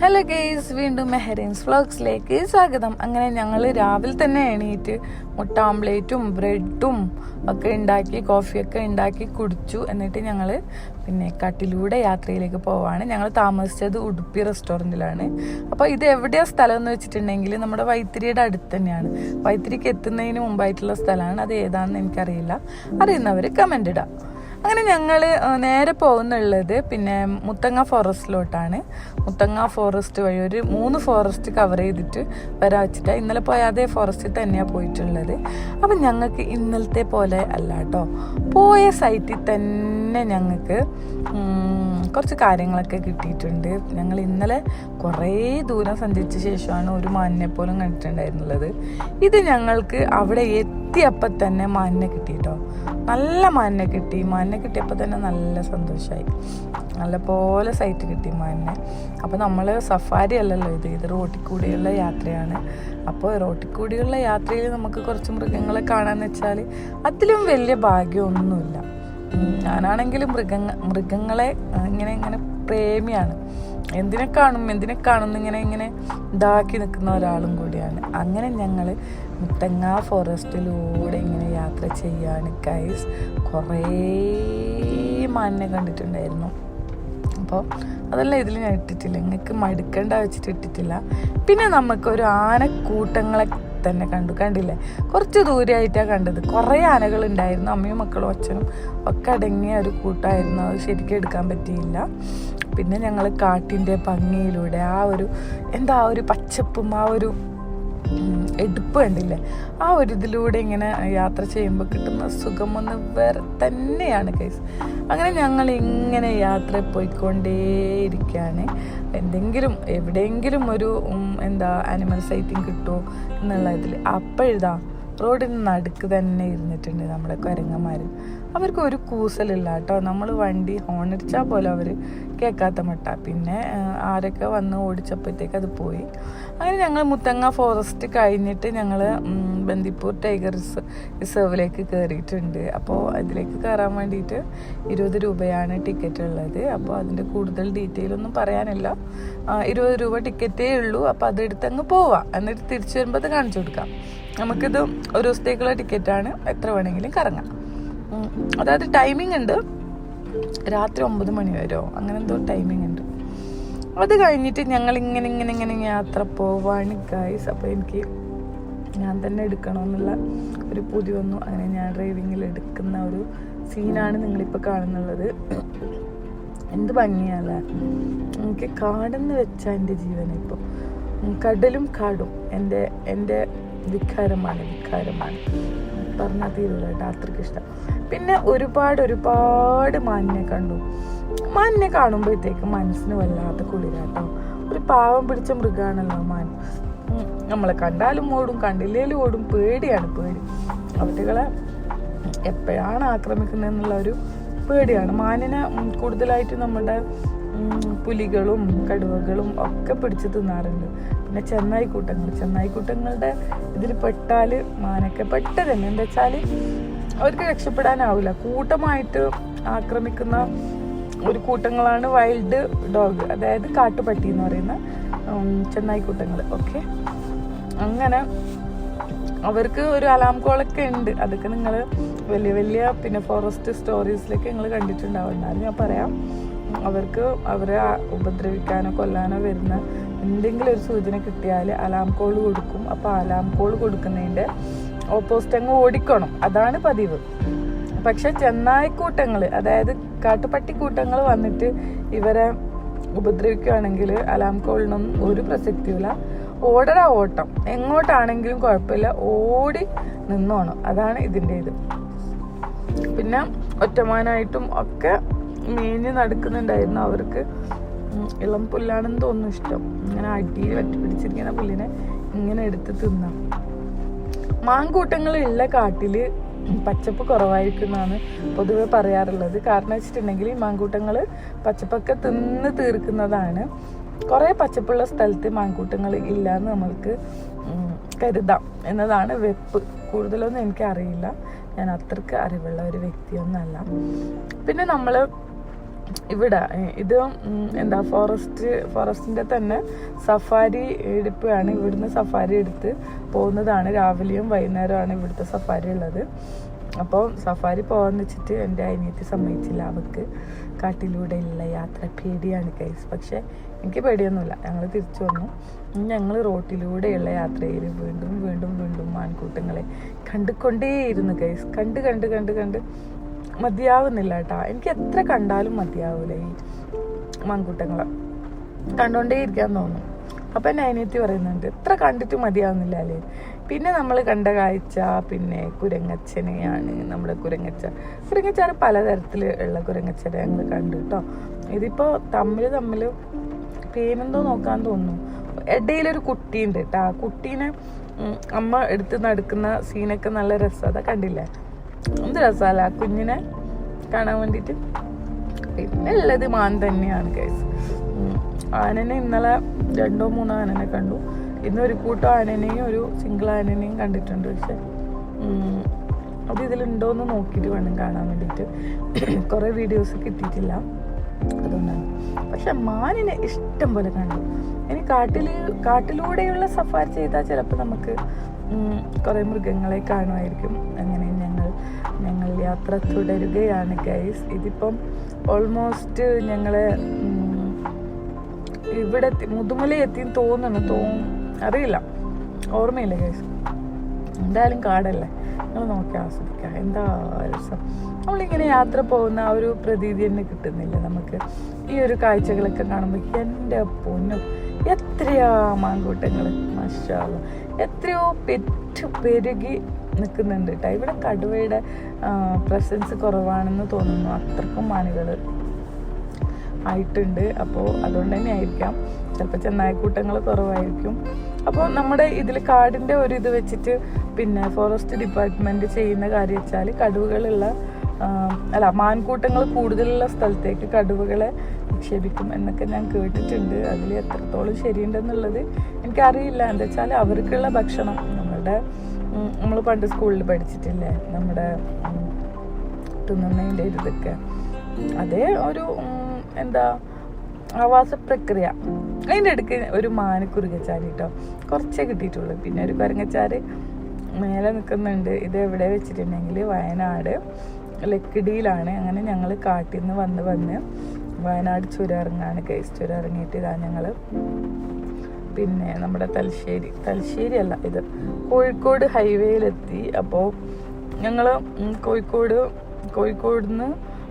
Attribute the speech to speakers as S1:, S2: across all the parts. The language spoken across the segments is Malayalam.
S1: ഹലോ ഗേസ്, വീണ്ടും മെഹറീൻസ് വ്ളോഗ്സിലേക്ക് സ്വാഗതം. അങ്ങനെ ഞങ്ങൾ രാവിലെ തന്നെ എണീറ്റ് മുട്ട ഓംലേറ്റും ബ്രെഡും ഒക്കെ ഉണ്ടാക്കി കോഫിയൊക്കെ ഉണ്ടാക്കി കുടിച്ചു. എന്നിട്ട് ഞങ്ങൾ പിന്നെ കാട്ടിലൂടെ യാത്രയിലേക്ക് പോവാണ്. ഞങ്ങൾ താമസിച്ചത് ഉടുപ്പി റെസ്റ്റോറൻറ്റിലാണ്. അപ്പോൾ ഇത് എവിടെയാണ് സ്ഥലം എന്ന് വെച്ചിട്ടുണ്ടെങ്കിൽ നമ്മുടെ വൈത്തിരിയുടെ അടുത്ത് തന്നെയാണ്. വൈത്തിരിക്ക് എത്തുന്നതിന് മുമ്പായിട്ടുള്ള സ്ഥലമാണ്. അത് ഏതാണെന്ന് എനിക്കറിയില്ല, അറിയുന്നവർ കമൻ്റ് ഇടാം. അങ്ങനെ ഞങ്ങൾ നേരെ പോകുന്നുള്ളത് പിന്നെ മുത്തങ്ങ ഫോറസ്റ്റിലോട്ടാണ്. മുത്തങ്ങ ഫോറസ്റ്റ് വഴി ഒരു 3 ഫോറസ്റ്റ് കവർ ചെയ്തിട്ട് വരാൻ വെച്ചിട്ടാണ്. ഇന്നലെ പോയ അതേ ഫോറസ്റ്റിൽ തന്നെയാണ് പോയിട്ടുള്ളത്. അപ്പം ഞങ്ങൾക്ക് ഇന്നലത്തെ പോലെ അല്ല കേട്ടോ, പോയ സൈറ്റിൽ തന്നെ ഞങ്ങൾക്ക് കുറച്ച് കാര്യങ്ങളൊക്കെ കിട്ടിയിട്ടുണ്ട്. ഞങ്ങൾ ഇന്നലെ കുറേ ദൂരം സഞ്ചരിച്ച ശേഷമാണ് ഒരു മാനിനെ പോലും കണ്ടിട്ടുണ്ടായിരുന്നുള്ളത്. ഇത് ഞങ്ങൾക്ക് അവിടെ എത്തിയപ്പോൾ തന്നെ മാനിനെ കിട്ടിയിട്ടോ, നല്ല മാനിനെ കിട്ടി. മാനിനെ കിട്ടിയപ്പോൾ തന്നെ നല്ല സന്തോഷമായി. നല്ലപോലെ സൈറ്റ് കിട്ടി മാനിനെ. അപ്പോൾ നമ്മൾ സഫാരി അല്ലല്ലോ ഇത് റോട്ടിൽ കൂടിയുള്ള യാത്രയാണ്. അപ്പോൾ റോട്ടിൽ കൂടിയുള്ള യാത്രയിൽ നമുക്ക് കുറച്ച് മൃഗങ്ങളെ കാണാമെന്ന് വെച്ചാൽ അതിലും വലിയ ഭാഗ്യമൊന്നുമില്ല. ഞാനാണെങ്കിലും മൃഗങ്ങളെ ഇങ്ങനെ പ്രേമിയാണ്. എന്തിനെ കാണും ഇങ്ങനെ ഇതാക്കി നിൽക്കുന്ന ഒരാളും കൂടിയാണ്. അങ്ങനെ ഞങ്ങൾ മുത്തങ്ങ ഫോറസ്റ്റിലൂടെ ഇങ്ങനെ യാത്ര ചെയ്യാണ് ഗൈസ്. കുറേ മാനിനെ കണ്ടിട്ടുണ്ടായിരുന്നു. അപ്പോൾ അതെല്ലാം ഇതിൽ ഞാൻ ഇട്ടിട്ടില്ല, നിങ്ങൾക്ക് മടുക്കേണ്ട വെച്ചിട്ട് ഇട്ടിട്ടില്ല. പിന്നെ നമുക്കൊരു ആനക്കൂട്ടങ്ങളെ തന്നെ കണ്ടില്ലേ, കുറച്ച് ദൂരമായിട്ടാണ് കണ്ടത്. കുറേ ആനകളുണ്ടായിരുന്നു. അമ്മയും മക്കളും അച്ഛനും ഒക്കെ അടങ്ങിയ ഒരു കൂട്ടമായിരുന്നു. അത് ശരിക്കും എടുക്കാൻ പറ്റിയില്ല. പിന്നെ ഞങ്ങൾ കാട്ടിൻ്റെ ഭംഗിയിലൂടെ ആ ഒരു പച്ചപ്പും ആ ഒരു എടുപ്പ് കണ്ടില്ലേ, ആ ഒരു ഇതിലൂടെ ഇങ്ങനെ യാത്ര ചെയ്യുമ്പോൾ കിട്ടുന്ന സുഖമൊന്ന് വേറെ തന്നെയാണ് ഗൈസ്. അങ്ങനെ ഞങ്ങൾ ഇങ്ങനെ യാത്ര പോയിക്കൊണ്ടേയിരിക്കുകയാണ്. എവിടെയെങ്കിലും ഒരു ആനിമൽ സൈറ്റിങ് കിട്ടുമോ എന്നുള്ള ഇതിൽ. അപ്പോഴിതാ റോഡിന് നടുക്ക് തന്നെ ഇരുന്നിട്ടുണ്ട് നമ്മുടെ കുരങ്ങന്മാർ. അവർക്ക് ഒരു കൂസലില്ല കേട്ടോ. നമ്മൾ വണ്ടി ഹോണടിച്ചാൽ പോലും അവർ കേൾക്കാത്ത മട്ട. പിന്നെ ആരൊക്കെ വന്ന് ഓടിച്ചപ്പോഴത്തേക്ക് അത് പോയി. അങ്ങനെ ഞങ്ങൾ മുത്തങ്ങ ഫോറസ്റ്റ് കഴിഞ്ഞിട്ട് ഞങ്ങൾ ബന്ദിപ്പൂർ ടൈഗർ റിസർവിലേക്ക് കയറിയിട്ടുണ്ട്. അപ്പോൾ അതിലേക്ക് കയറാൻ വേണ്ടിയിട്ട് 20 രൂപയാണ് ടിക്കറ്റ് ഉള്ളത്. അപ്പോൾ അതിൻ്റെ കൂടുതൽ ഡീറ്റെയിൽ ഒന്നും പറയാനില്ല. 20 രൂപ ടിക്കറ്റേ ഉള്ളൂ. അപ്പോൾ അതെടുത്ത് അങ്ങ് പോവാം. എന്നിട്ട് തിരിച്ചു വരുമ്പോൾ അത് കാണിച്ചു കൊടുക്കാം. നമുക്കിത് ഒരു ദിവസത്തേക്കുള്ള ടിക്കറ്റാണ്, എത്ര വേണമെങ്കിലും കറങ്ങാം. അതായത് ടൈമിംഗ് ഉണ്ട്, രാത്രി 9 മണി വരെയോ അങ്ങനെ എന്തോ ടൈമിംഗ് ഉണ്ട്. അത് കഴിഞ്ഞിട്ട് ഞങ്ങൾ ഇങ്ങനെ യാത്ര പോവാണ് ഗൈസ്. അപ്പോൾ എനിക്ക് ഞാൻ തന്നെ എടുക്കണമെന്നുള്ള ഒരു പൂതി വന്നു. അങ്ങനെ ഞാൻ ഡ്രൈവിങ്ങിൽ എടുക്കുന്ന ഒരു സീനാണ് നിങ്ങളിപ്പോൾ കാണുന്നുള്ളത്. എന്ത് ഭംഗിയല്ലേ, എനിക്ക് കാടെന്ന് വെച്ചാൽ എൻ്റെ ജീവൻ. ഇപ്പോൾ കടലും കാടും എൻ്റെ വികാരമാണ് പറഞ്ഞാൽ തീരുള്ള കേട്ടോ, അത്രയ്ക്ക് ഇഷ്ടം. പിന്നെ ഒരുപാട് മാനിനെ കണ്ടു. മാനിനെ കാണുമ്പോഴത്തേക്ക് മനസ്സിന് വല്ലാത്ത കുളിരാട്ടോ. ഒരു പാവം പിടിച്ച മൃഗമാണല്ലോ മാൻ. നമ്മളെ കണ്ടാലും ഓടും, കണ്ടില്ലേലും ഓടും. പേടി. അവറ്റകളെ എപ്പോഴാണ് ആക്രമിക്കുന്നതെന്നുള്ള ഒരു പേടിയാണ്. മാനിനെ കൂടുതലായിട്ട് നമ്മുടെ പുലികളും കടുവകളും ഒക്കെ പിടിച്ച് തിന്നാറുണ്ട്. പിന്നെ ചെന്നായിക്കൂട്ടങ്ങളുടെ ഇതിൽ പെട്ടാൽ മാനൊക്കെ പെട്ടതന്നെ. എന്താ വെച്ചാൽ അവർക്ക് രക്ഷപ്പെടാനാവില്ല. കൂട്ടമായിട്ട് ആക്രമിക്കുന്ന ഒരു കൂട്ടങ്ങളാണ് വൈൽഡ് ഡോഗ്, അതായത് കാട്ടുപട്ടി എന്ന് പറയുന്ന ചെന്നായിക്കൂട്ടങ്ങൾ. ഓക്കെ, അങ്ങനെ അവർക്ക് ഒരു അലാം കോളൊക്കെ ഉണ്ട്. അതൊക്കെ നിങ്ങൾ വലിയ പിന്നെ ഫോറസ്റ്റ് സ്റ്റോറീസിലൊക്കെ നിങ്ങൾ കണ്ടിട്ടുണ്ടാവും. എന്നാലും ഞാൻ പറയാം, അവരെ ഉപദ്രവിക്കാനോ കൊല്ലാനോ വരുന്ന എന്തെങ്കിലും ഒരു സൂചന കിട്ടിയാൽ അലാം കോൾ കൊടുക്കും. അപ്പോൾ അലാം കോൾ കൊടുക്കുന്നതിൻ്റെ ഓപ്പോസിറ്റ് അങ്ങ് ഓടിക്കണം, അതാണ് പതിവ്. പക്ഷെ ചെന്നായിക്കൂട്ടങ്ങൾ, അതായത് കാട്ടുപട്ടിക്കൂട്ടങ്ങൾ വന്നിട്ട് ഇവരെ ഉപദ്രവിക്കുകയാണെങ്കിൽ അലാം കോളിനൊന്നും ഒരു പ്രസക്തിയില്ല. ഓട്ടം എങ്ങോട്ടാണെങ്കിലും കുഴപ്പമില്ല, ഓടി നിന്നോണം. അതാണ് ഇതിൻ്റെ ഇത്. പിന്നെ ഒറ്റമാനായിട്ടും ഒക്കെ മേഞ്ഞ് നടക്കുന്നുണ്ടായിരുന്നു. അവർക്ക് ഇളം പുല്ലാണെന്ന് തോന്നുന്നു ഇഷ്ടം. ഇങ്ങനെ അടിയിൽ വറ്റി പിടിച്ചിരിക്കുന്ന പുല്ലിനെ ഇങ്ങനെ എടുത്ത് തിന്നാം. മാൻകൂട്ടങ്ങളുള്ള കാട്ടിൽ പച്ചപ്പ് കുറവായിരിക്കുന്നതാണ് പൊതുവെ പറയാറുള്ളത്. കാരണം വെച്ചിട്ടുണ്ടെങ്കിൽ ഈ മാൻകൂട്ടങ്ങൾ പച്ചപ്പൊക്കെ തിന്ന് തീർക്കുന്നതാണ്. കുറേ പച്ചപ്പുള്ള സ്ഥലത്ത് മാൻകൂട്ടങ്ങൾ ഇല്ലയെന്ന് നമ്മൾക്ക് കരുതാം എന്നതാണ് വെപ്പ്. കൂടുതലൊന്നും എനിക്കറിയില്ല, ഞാൻ അത്രയ്ക്ക് അറിവുള്ള ഒരു വ്യക്തിയൊന്നുമല്ല. പിന്നെ നമ്മൾ ഇവിടെ ഇത് എന്താ ഫോറസ്റ്റിൻ്റെ തന്നെ സഫാരി എടുപ്പാണ്. ഇവിടുന്ന് സഫാരി എടുത്ത് പോകുന്നതാണ്. രാവിലെയും വൈകുന്നേരമാണ് ഇവിടുത്തെ സഫാരി ഉള്ളത്. അപ്പോൾ സഫാരി പോകാമെന്ന് വെച്ചിട്ട് എൻ്റെ അനിയത്തി സമ്മതിച്ചില്ല. അവൾക്ക് കാട്ടിലൂടെയുള്ള യാത്ര പേടിയാണ് ഗൈസ്. പക്ഷേ എനിക്ക് പേടിയൊന്നുമില്ല. ഞങ്ങൾ തിരിച്ചു വന്നു. ഞങ്ങൾ റോട്ടിലൂടെയുള്ള യാത്രയിൽ വീണ്ടും വീണ്ടും വീണ്ടും മാൻകൂട്ടങ്ങളെ കണ്ടുകൊണ്ടേയിരുന്നു ഗൈസ്. കണ്ട് മതിയാവുന്നില്ല കേട്ടോ. എനിക്ക് എത്ര കണ്ടാലും മതിയാവില്ല ഈ മാൻകൂട്ടങ്ങളെ. കണ്ടുകൊണ്ടേ ഇരിക്കാൻ തോന്നും. അപ്പം എൻ്റെ അനിയത്തി പറയുന്നുണ്ട് എത്ര കണ്ടിട്ട് മതിയാവുന്നില്ല അല്ലേ. പിന്നെ നമ്മൾ കണ്ട കാഴ്ച പിന്നെ കുരങ്ങച്ചനെയാണ്. നമ്മുടെ കുരങ്ങച്ചാറ് പലതരത്തിൽ ഉള്ള കുരങ്ങച്ചനെ ഞങ്ങൾ കണ്ടു കേട്ടോ. ഇതിപ്പോൾ തമ്മിൽ പേരെന്തോ നോക്കാൻ തോന്നുന്നു. ഇടയിലൊരു കുട്ടിയുണ്ട് കേട്ടോ. ആ കുട്ടീനെ അമ്മ എടുത്ത് നടക്കുന്ന സീനൊക്കെ നല്ല രസം. അതാ കണ്ടില്ലേ, എന്ത് രസമല്ല ആ കുഞ്ഞിനെ കാണാൻ വേണ്ടിയിട്ട്. പിന്നെ ഉള്ളത് മാൻ തന്നെയാണ് ഗൈസ്. ആനനെ ഇന്നലെ 2-3 ആനനെ കണ്ടു. ഇന്നൊരു കൂട്ടം ആനനെയും ഒരു സിംഗിൾ ആനനെയും കണ്ടിട്ടുണ്ട്. പക്ഷെ അത് ഇതിലുണ്ടോയെന്ന് നോക്കിയിട്ട് വേണം കാണാൻ വേണ്ടിയിട്ട്. കുറേ വീഡിയോസ് കിട്ടിയിട്ടില്ല, അതുകൊണ്ടാണ്. പക്ഷെ മാനിനെ ഇഷ്ടം പോലെ കണ്ടു. ഇനി കാട്ടിലൂടെയുള്ള സഫാരി ചെയ്താൽ ചിലപ്പോൾ നമുക്ക് കുറേ മൃഗങ്ങളെ കാണുമായിരിക്കും. അങ്ങനെ ഞങ്ങൾ യാത്ര തുടരുകയാണ് ഗൈസ്. ഇതിപ്പം ഓൾമോസ്റ്റ് ഞങ്ങൾ ഇവിടെ മുതുമല എത്തിന്ന് തോന്നുന്നു. അറിയില്ല, ഓർമ്മയില്ല ഗൈസ്. എന്തായാലും കാടല്ലേ, നിങ്ങൾ നോക്കി ആസ്വദിക്കുക. എന്താ രസം. നമ്മളിങ്ങനെ യാത്ര പോകുന്ന ആ ഒരു പ്രതീതി തന്നെ കിട്ടുന്നില്ല നമുക്ക് ഈ ഒരു കാഴ്ചകളൊക്കെ കാണുമ്പോൾ. എൻ്റെ പൊന്നും, എത്രയാ മാൻകൂട്ടങ്ങൾ, മാഷാ അല്ലാ, എത്രയോ പെരുകി നിൽക്കുന്നുണ്ട് കേട്ടോ. ഇവിടെ കടുവയുടെ പ്രസൻസ് കുറവാണെന്ന് തോന്നുന്നു. അത്രക്കും മാനുകൾ ആയിട്ടുണ്ട്. അപ്പോൾ അതുകൊണ്ട് തന്നെ ആയിരിക്കാം, ചിലപ്പോൾ ചെന്നായക്കൂട്ടങ്ങൾ കുറവായിരിക്കും. അപ്പോൾ നമ്മുടെ ഇതിൽ കാടിൻ്റെ ഒരു ഇത് വെച്ചിട്ട് പിന്നെ ഫോറസ്റ്റ് ഡിപ്പാർട്ട്മെൻറ്റ് ചെയ്യുന്ന കാര്യം വെച്ചാൽ കടുവകളുള്ള മാൻകൂട്ടങ്ങൾ കൂടുതലുള്ള സ്ഥലത്തേക്ക് കടുവകളെ നിക്ഷേപിക്കും എന്നൊക്കെ ഞാൻ കേട്ടിട്ടുണ്ട്. അതിൽ എത്രത്തോളം ശരിയുണ്ടെന്നുള്ളത് എനിക്കറിയില്ല. എന്താ വെച്ചാൽ അവർക്കുള്ള ഭക്ഷണം നമ്മൾ പണ്ട് സ്കൂളിൽ പഠിച്ചിട്ടില്ലേ, നമ്മുടെ തിന്നുന്നതിൻ്റെ ഇതൊക്കെ അതേ ഒരു എന്താ ആവാസ പ്രക്രിയ. അതിൻ്റെ ഇടയ്ക്ക് ഒരു കുരങ്ങച്ചാരി കേട്ടോ, കുറച്ചേ കിട്ടിയിട്ടുള്ളൂ. പിന്നെ ഒരു കുരങ്ങച്ചാര് മേലെ നിൽക്കുന്നുണ്ട്. ഇത് എവിടെ വെച്ചിട്ടുണ്ടെങ്കിൽ വയനാട് ലക്കിടിയിലാണ്. അങ്ങനെ ഞങ്ങൾ കാട്ടിൽ നിന്ന് വന്ന് വയനാട് ചുരം ഇറങ്ങാണ് ഗൈസ്. ചുരം ഇറങ്ങിയിട്ട് ഇതാ ഞങ്ങൾ പിന്നെ നമ്മുടെ തലശ്ശേരി അല്ല, ഇത് കോഴിക്കോട് ഹൈവേയിലെത്തി. അപ്പോൾ ഞങ്ങൾ കോഴിക്കോട് നിന്ന്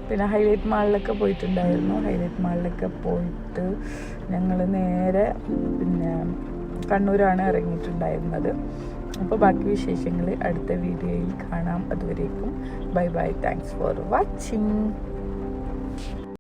S1: പിന്നെ ഹൈലൈറ്റ് മാളിലൊക്കെ പോയിട്ടുണ്ടായിരുന്നു. ഹൈലൈറ്റ് മാളിലൊക്കെ പോയിട്ട് ഞങ്ങൾ നേരെ പിന്നെ കണ്ണൂരാണ് ഇറങ്ങിയിട്ടുണ്ടായിരുന്നത്. അപ്പോൾ ബാക്കി വിശേഷങ്ങൾ അടുത്ത വീഡിയോയിൽ കാണാം. അതുവരേക്കും bye bye. Thanks for watching.